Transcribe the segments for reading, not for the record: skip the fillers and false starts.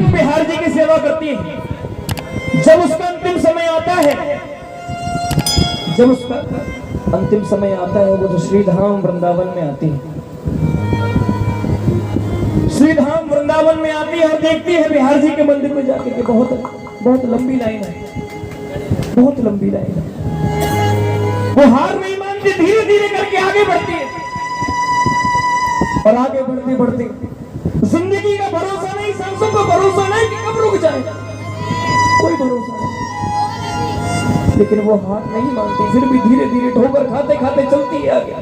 बिहार जी की सेवा करती है। जब उसका अंतिम समय आता है, जब उसका अंतिम समय आता है, वो तो श्रीधाम वृंदावन में आती है। श्रीधाम वृंदावन में आती है और देखती है बिहार जी के मंदिर में जाके कि बहुत लंबी लाइन है, बहुत लंबी लाइन है। वो हार नहीं मानती, धीरे धीरे करके आगे बढ़ती है और आगे बढ़ते बढ़ते जिंदगी का भरोसा नहीं, सांसों का भरोसा नहीं कि कब रुक जाए, कोई भरोसा नहीं। लेकिन वो हार नहीं मानती, फिर भी धीरे धीरे ठोकर खाते खाते चलती है आगे।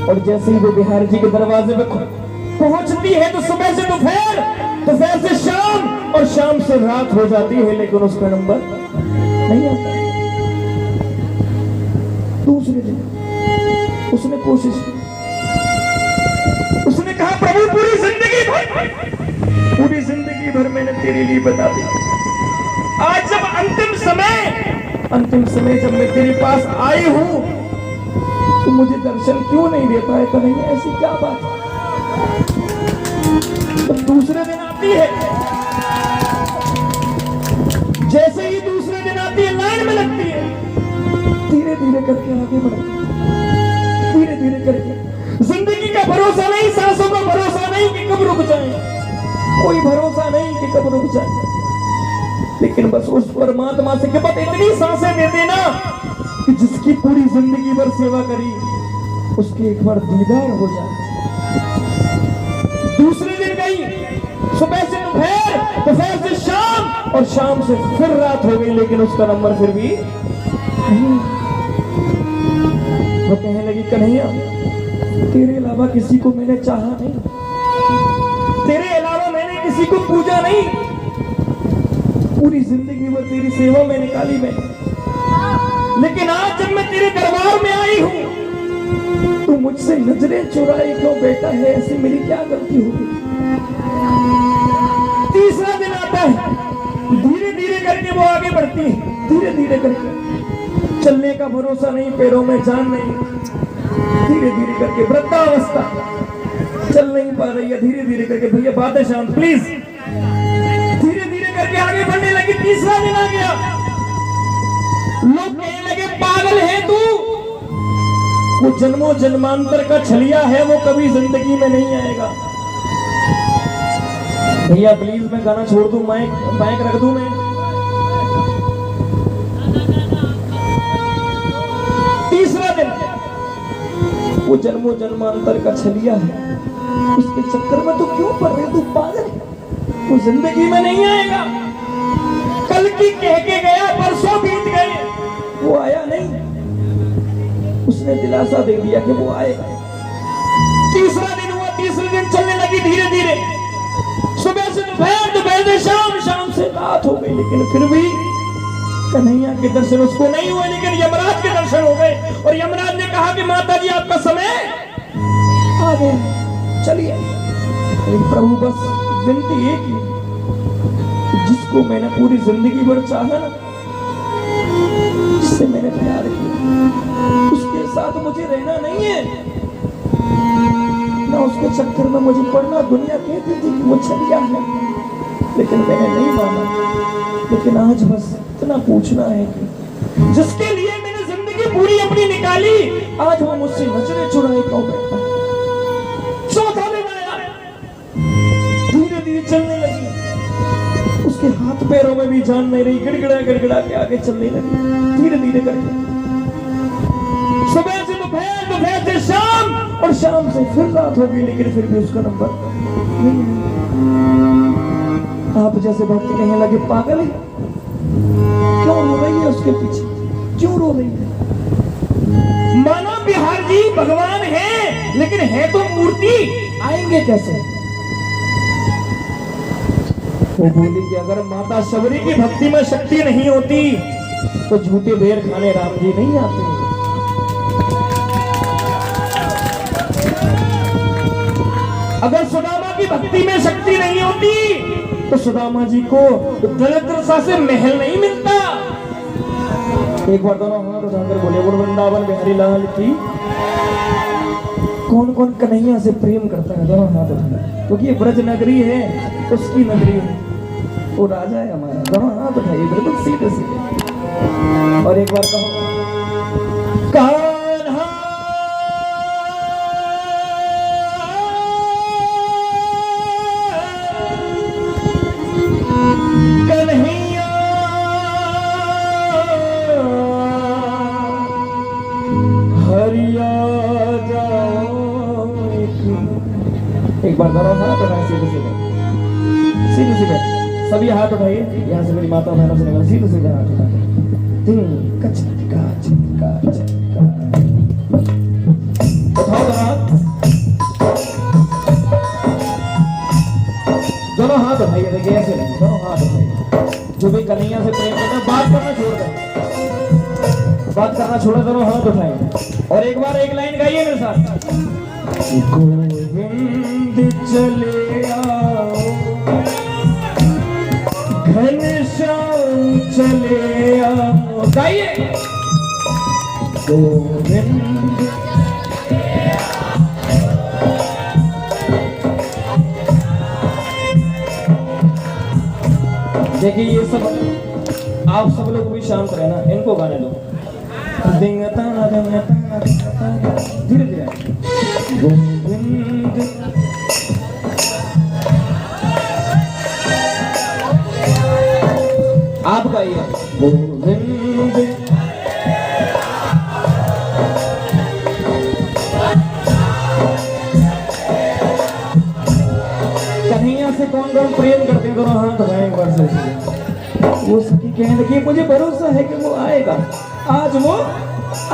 और जैसे ही वो बिहार जी के दरवाजे पे पहुंचती है तो सुबह से दोपहर, दोपहर से शाम और शाम से रात हो जाती है, लेकिन उसका नंबर नहीं आता। दूसरे दिन उसने कोशिश की, उसने कहा प्रभु पूरी जिंदगी भर मैंने तेरे लिए बता दी, आज जब अंतिम समय जब मैं तेरे पास आई हूं तो मुझे दर्शन क्यों नहीं देता है? कन्हैया ऐसी क्या बात है? तो दूसरे दिन आती है, जैसे ही दूसरे दिन आती है लाइन में लगती है, धीरे धीरे करके आगे बढ़ती है, धीरे धीरे करके। जिंदगी का भरोसा नहीं, सांसों का भरोसा नहीं कि कब रुक जाए, कोई भरोसा नहीं कि कब रुक जाए। लेकिन बस उस परमात्मा से कि बस इतनी सांसें दे देना कि जिसकी पूरी जिंदगी भर सेवा करी उसके एक बार दीदार हो जाए। दूसरे दिन गई, सुबह से दोपहर, दोपहर से शाम और शाम से फिर रात हो गई, लेकिन उसका नंबर फिर भी नहीं। वो कहने लगी कन्हैया तेरे अलावा किसी को मैंने चाहा नहीं, तेरे अलावा मैंने किसी को पूजा नहीं, पूरी जिंदगी में तेरी सेवा में निकाली मैंने, लेकिन आज जब मैं तेरे दरबार में आई हूं तू मुझसे नजरें चुराई क्यों बेटा? है ऐसी मेरी क्या गलती होगी? तीसरा दिन आता है, धीरे धीरे करके वो आगे बढ़ती है, धीरे धीरे करके। चलने का भरोसा नहीं, पैरों में जान नहीं, धीरे धीरे करके वृद्धावस्था, चल नहीं पा रही है, धीरे धीरे करके। भैया बात है शांत प्लीज। धीरे धीरे करके आगे बढ़ने लगी। तीसरा दिन आ गया, लोग कहने लगे पागल है तू, वो जन्मों जन्मांतर का छलिया है, वो कभी जिंदगी में नहीं आएगा। भैया प्लीज मैं गाना छोड़ दूं, माइक रख दूं मैं? तीसरा दिन, वो जन्मों जन्मांतर का छलिया है, उसके चक्कर में तो क्यों पड़ रहे? तू पागल है, वो जिंदगी में नहीं आएगा। कल की कह के गया, परसों बीत गए, वो आया नहीं। उसने दिलासा दे दिया कि वो आएगा। तीसरा दिन हुआ, तीसरे दिन चलने लगी धीरे धीरे, सुबह से दोपहर, दोपहर से शाम, शाम से रात हो गई, लेकिन फिर भी कन्हैया के दर्शन उसको नहीं हुए। लेकिन यमराज के दर्शन हो गए और यमराज ने कहा कि माता जी आपका समय आ गया, चलिए। प्रभु बस विनती एक ही, जिसको मैंने पूरी जिंदगी भर चाहा ना, जिससे मैंने प्यार किया, उसके साथ मुझे रहना नहीं है ना, उसके चक्कर में मुझे पड़ना। दुनिया कहती थी कि वो छलिया है, लेकिन मैंने नहीं माना। लेकिन आज बस इतना पूछना है कि जिसके लिए मैंने जिंदगी पूरी अपनी निकाली, आज वो मुझसे नजरें चुराए क्यों बैठा? चौथा दिन आया, धीरे धीरे चलने लगी, उसके हाथ पैरों में भी जान नहीं रही, गिड़गिड़ा के आगे चलने लगी, धीरे धीरे करके। सुबह से दोपहर, दोपहर से शाम और शाम से फिर रात हो गई, लेकिन फिर भी उसका नंबर नहीं। आप जैसे भक्त कहने लगे पागल है, क्यों रो रही है उसके पीछे, क्यों रो रही है? माना बिहार जी भगवान है, लेकिन है तो मूर्ति, आएंगे कैसे? वो बोली कि अगर माता शबरी की भक्ति में शक्ति नहीं होती तो झूठे बेर खाने राम जी नहीं आते। अगर सुदामा की भक्ति में शक्ति नहीं होती तो सुदामा जी को दरिद्रता से महल नहीं मिलता। एक बार दोनों हाथ उठाकर बोले, वो वृंदावन बिहारी लाल की। कौन कौन कन्हैया से प्रेम करता है? दोनों हाथ उठाइए, क्योंकि ये ब्रज नगरी है, उसकी नगरी है, वो राजा है हमारा। दोनों हाथ उठाइए बिल्कुल सीधे सीधे, और एक बार कहो कान्हा कन्हैया हरिया जाओ। एक बार दोनों हाथ उठाए सीधे सीधे, सीधे सीधे सभी हाथ उठाइए। यहाँ से मेरी माता बहनों से निकल, सीधे सीधे हाथ उठाइए। उठाओ दोनों हाथ, दोनों हाथ उठाइए। देखिए ऐसे नहीं, दोनों हाथ उठाइए। जो भी कन्हैया से प्रेम करते हैं बात करना छोड़ दें, बात करना छोड़ो, दोनों हाथ उठाइए। और एक बार एक लाइन गाइए मेरे साथ। गोविंद चले आओ, घनश्याम चले आओ, गाइए। गोविंद देखिए ये सब आप सब लोग भी शांत रहना, इनको गाने दो। धीरे धीरे। गोविंद आप गाइए। गोविंद कन्हैया से कौन कौन प्रेम करते हैं? दोनों हाथ उठाएं एक बार से। वो सखी कहने लगी मुझे भरोसा है कि वो आएगा, आज वो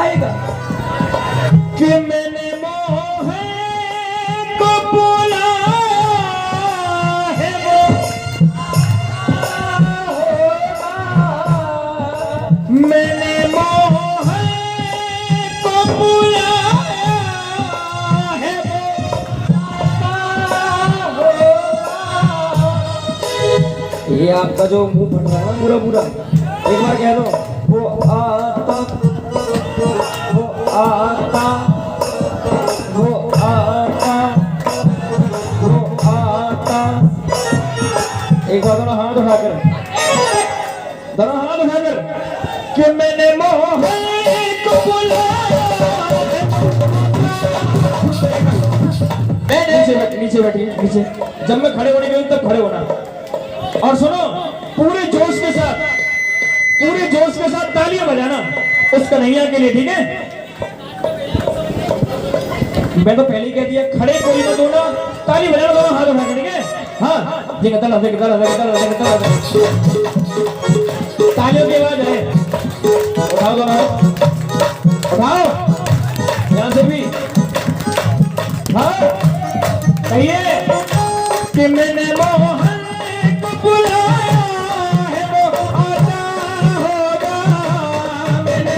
आएगा। कि मैंने मोह को बोला है वो, मैंने मोह को बोला है वो। ये आपका जो मुंह फट रहा है पूरा पूरा, एक बार कह दो। वो आता, वो आता, वो आता, वो आता। एक बार दोनों हाथ उठाकर, दोनों हाथ उठाकर कि मैंने मोह को बुलाया। नीचे बैठिए नीचे। जब मैं खड़े होने के तब खड़े होना। और सुनो, पूरे जोश के साथ, पूरे जोश के साथ तालियां बजाना उस कन्हैया के लिए, ठीक है? मैं तो पहले ही कह दिया, खड़े कोई मत होना, ताली बजाना, दोनों हाथ उठाकर, ठीक है? हाँ, तालियों की आवाज है। उठाओ दोनों हाथ, उठाओ यहां से भी। हाँ कहिए कि मैंने मोहन को बुलाया है, वो आता होगा। मैंने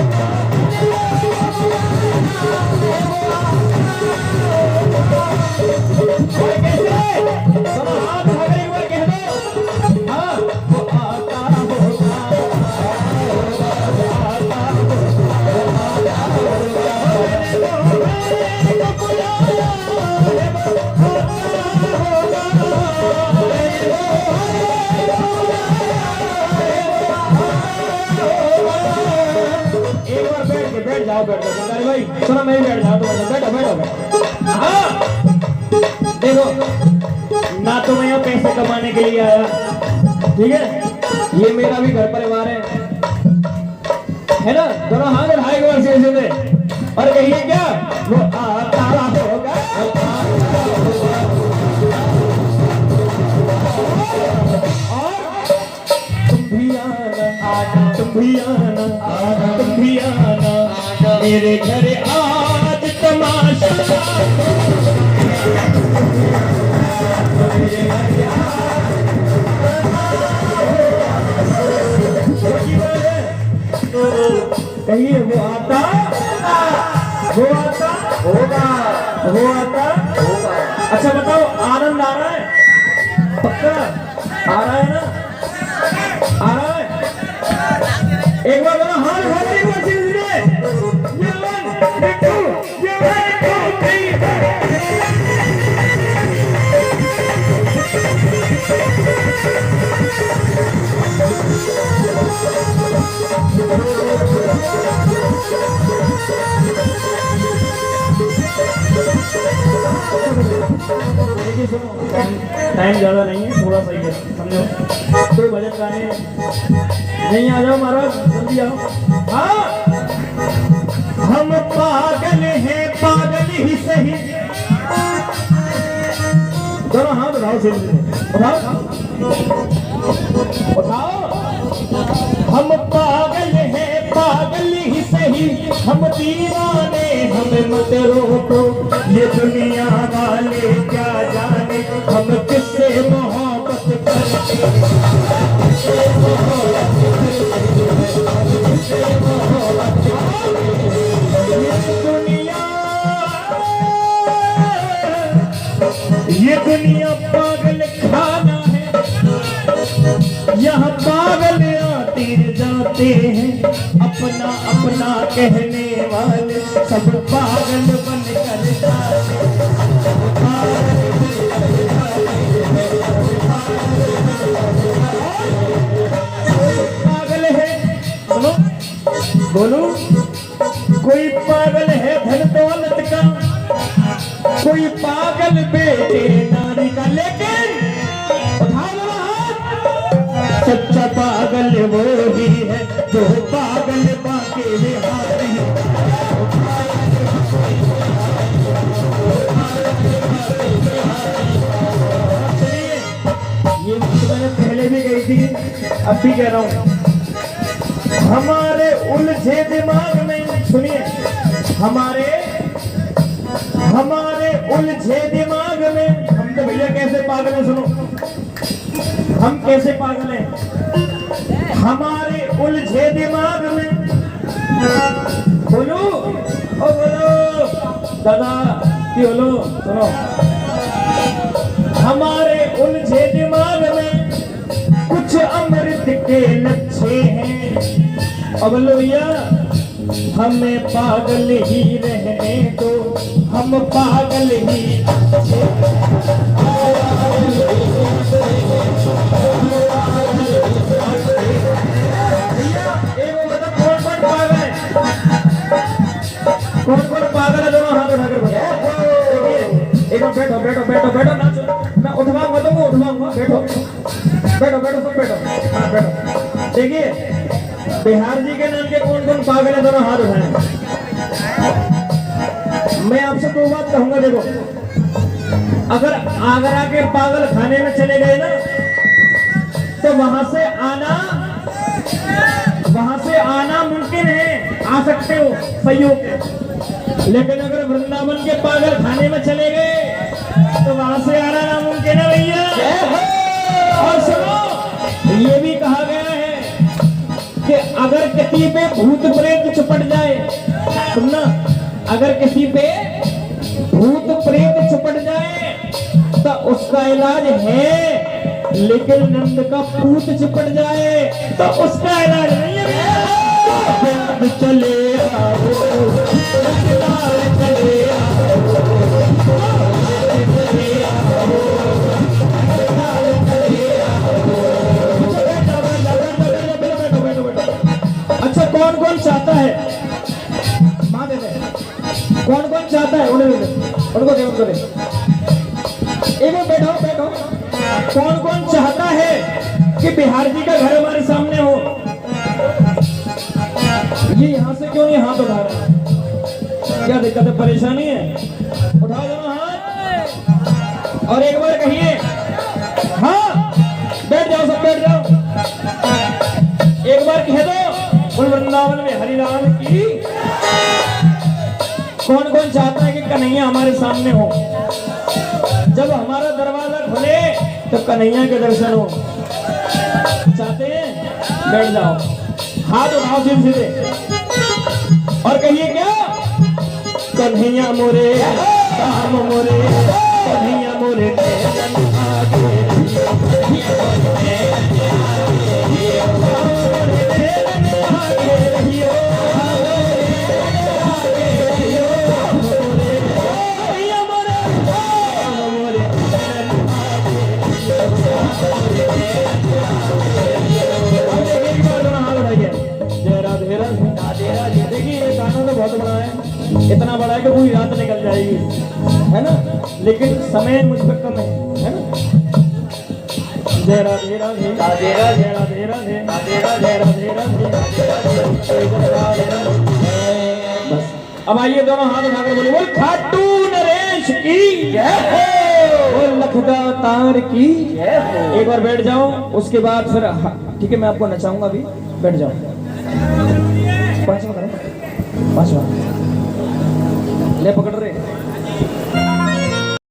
बैठ जाओ, बैठ जाओ भाई, सुनो मैं भी बैठ जाओ, तो बैठो बैठो बैठो। हाँ देखो, ना तो मैं यहाँ पैसे कमाने के लिए आया, ठीक है? ये मेरा भी घर परिवार है ना? दोनों हाथ उठाए गए ऐसे ऐसे और कहिए क्या, वो आता होगा। तुम भी आना, तुम भी आना मेरे घर आज तमाशा। कहिए वो आता, वो आता होगा, वो आता होगा। अच्छा बताओ, आनंद आ रहा है? पक्का आ रहा है ना? आ रहा है? एक बार बोलो हाँ, हाँ एक बार टाइम ज्यादा नहीं है, थोड़ा सा ही है, समझो। कोई भजन गाने नहीं, आ जाओ महाराज, जल्दी आओ। हाँ, हम पागल हैं, पागल ही सही। दोनों हाथ उठाओ, सिर उठाओ उठाओ। हम पागल हैं, पागल ही सही, हम दीवाने, हमें मत रोको। ये दुनिया वाले क्या जाने हम किससे मोहब्बत करते ये दुनिया पागल खाना है, यहाँ पागल आते जाते हैं, अपना अपना कहने वाले सब पागल बन कर जाते। पागल है, सुनो बोलो, कोई पागल है धन दौलत का, कोई पागल बेटे नारी का, लेकिन सच्चा पागल वो ही है जो पागल बाके में हाथ नहीं। ये मैंने पहले भी गई थी, अब भी कह रहा हूँ। हमारे उलझे दिमाग में, सुनिए, हमारे उलझे दिमाग में, हम तो भैया कैसे पागल हैं, सुनो हम कैसे पागल हैं। हमारे उलझे दिमाग में, बोलो ओ बोलो दादा की बोलो, सुनो, हमारे उलझे दिमाग में कुछ अमृत के लच्छे हैं। अब बोलो भैया, हमें पागल ही रहने दो, हम पागल ही। कौन कौन पागल है, दोनों हाथ उठाकर एकदम बैठो बैठो बैठो बैठो, ना मैं उठवाऊंगा तो वो उठवाऊंगा, बैठो बैठो बैठो सब बैठो, हाँ बैठो। देखिए बिहार जी के नाम के कौन कौन पागल है, दोनों हाथ उठाएं। मैं आपसे दो बात कहूंगा, देखो अगर आगरा के पागल खाने में चले गए ना, तो वहां से आना मुमकिन है, आ सकते हो सही हो के, लेकिन अगर वृंदावन के पागल खाने में चले गए तो वहां से आना नामुमकिन है भैया। और सुनो, ये भी कहा गया है कि अगर किसी पे भूत प्रेत चिपट जाए, सुनना, अगर किसी पे भूत प्रेत चिपट जाए तो उसका इलाज है, लेकिन नंद का पूत चिपट जाए तो उसका इलाज नहीं है। चले आओ, चले अच्छा, कौन कौन चाहता है, माँ दे दे, कौन कौन चाहता है उनको दे, उनको दे, एक बैठो बैठो। कौन कौन चाहता है कि बिहार जी का घर हमारे सामने हो? ये यहाँ से क्यों नहीं हाथ उठा रहा है, क्या दिक्कत है, परेशानी है? उठा दो हाथ और एक बार कहिए, हाँ बैठ जाओ, सब बैठ जाओ, एक बार कह दो, वृंदावन में हरिलाल की। कौन कौन चाहता है कि कन्हैया हमारे सामने हो? जब हमारा दरवाजा खुले तो कन्हैया के दर्शन हो, चाहते हैं? बैठ जाओ, हाथ उठाओ सीधे सीधे और कहिए क्या, कन्हैया मोरे काम मोरे, कन्हैया मोरे बहुत बड़ा है, इतना बड़ा है कि पूरी रात निकल जाएगी, है ना, लेकिन समय मुझ पर कम है ना। जय राधे राधे राधे राधे राधे राधे राधे राधे राधे राधे। बस अब आइए दोनों हाथ उठाकर बोले बोल खाटू नरेश की जय हो, बोल लखदा तार की जय हो। एक बार बैठ जाओ, उसके बाद फिर ठीक है मैं आपको नचाऊंगा अभी, बैठ जाओ। पांचवा करो, पांचवा ले पकड़ रहे।